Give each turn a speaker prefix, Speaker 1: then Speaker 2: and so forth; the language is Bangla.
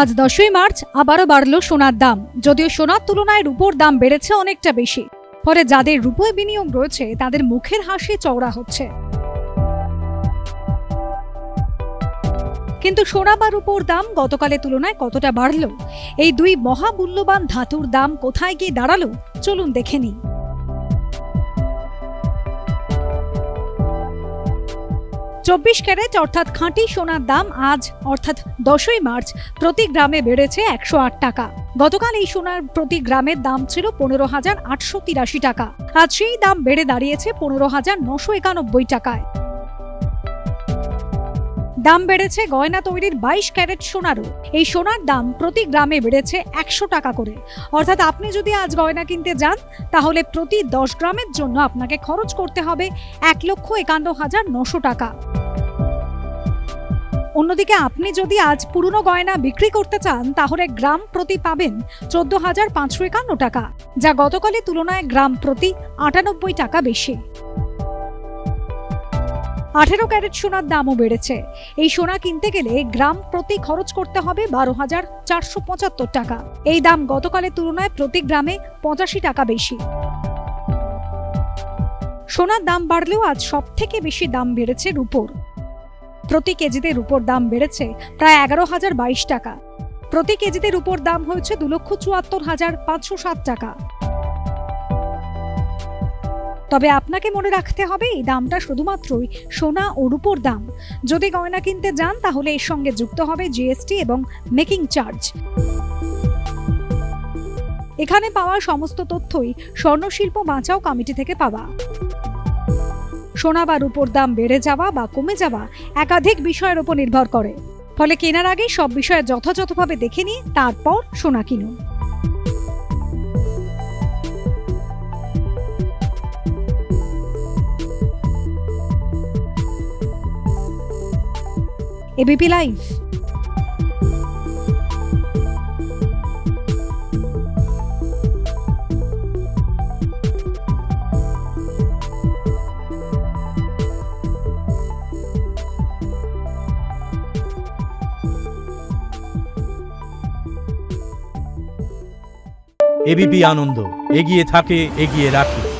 Speaker 1: আজ 10ই মার্চ আবারও বাড়ল সোনার দাম। যদিও সোনার তুলনায় রূপোর দাম বেড়েছে অনেকটা বেশি, ফলে যাদের রূপোয় বিনিয়োগ রয়েছে তাদের মুখের হাসি চওড়া হচ্ছে। কিন্তু সোনা বা রূপোর দাম গতকালের তুলনায় কতটা বাড়ল, এই দুই মহামূল্যবান ধাতুর দাম কোথায় গিয়ে দাঁড়ালো, চলুন দেখে নিই। 24 ক্যারেট অর্থাৎ খাঁটি সোনার দাম আজ অর্থাৎ 10ই মার্চ প্রতি গ্রামে বেড়েছে 108 টাকা। গতকাল এই সোনার প্রতি গ্রামের দাম ছিল 15,883 টাকা। আজ সেই দাম বেড়ে দাঁড়িয়েছে 15,991 টাকায়। দাম বেড়েছে গয়না তৈরির 22 ক্যারেট সোনারও। এই সোনার দাম প্রতি গ্রামে বেড়েছে 100 টাকা করে। অর্থাৎ আপনি যদি আজ গয়না কিনতে যান তাহলে প্রতি 10 গ্রামের জন্য আপনাকে খরচ করতে হবে 1,51,900 টাকা। অন্যদিকে আপনি যদি আজ পুরনো গয়না বিক্রি করতে চান তাহলে গ্রাম প্রতি পাবেন 14,551 টাকা, যা গতকালের তুলনায় গ্রাম প্রতি 98 টাকা বেশি। 18 ক্যারেট সোনার দামও বেড়েছে। এই সোনা কিনতে গেলে গ্রাম প্রতি খরচ করতে হবে 12,475 টাকা। এই দাম গতকালের তুলনায় প্রতি গ্রামে 85 টাকা বেশি। সোনার দাম বাড়লেও আজ সব থেকে বেশি দাম বেড়েছে রূপোর। প্রতি কেজিতে রূপোর দাম বেড়েছে প্রায় 11,022 টাকা। প্রতি কেজিতে রূপোর দাম হয়েছে 2,74,507 টাকা। তবে আপনাকে মনে রাখতে হবে এই দামটা শুধুমাত্রই সোনা ও রূপোর দাম। যদি গয়না কিনতে যান তাহলে এর সঙ্গে যুক্ত হবে জিএসটি এবং মেকিং চার্জ। এখানে পাওয়া সমস্ত তথ্যই স্বর্ণশিল্প বাঁচাও কমিটি থেকে পাওয়া। সোনা বা রূপোর দাম বেড়ে যাওয়া বা কমে যাওয়া একাধিক বিষয়ের উপর নির্ভর করে, ফলে কেনার আগে সব বিষয় যথাযথভাবে দেখে নিয়ে তারপর সোনা কিনুন। ABP live.
Speaker 2: এবিপি আনন্দ এগিয়ে থাকে, এগিয়ে রাখে।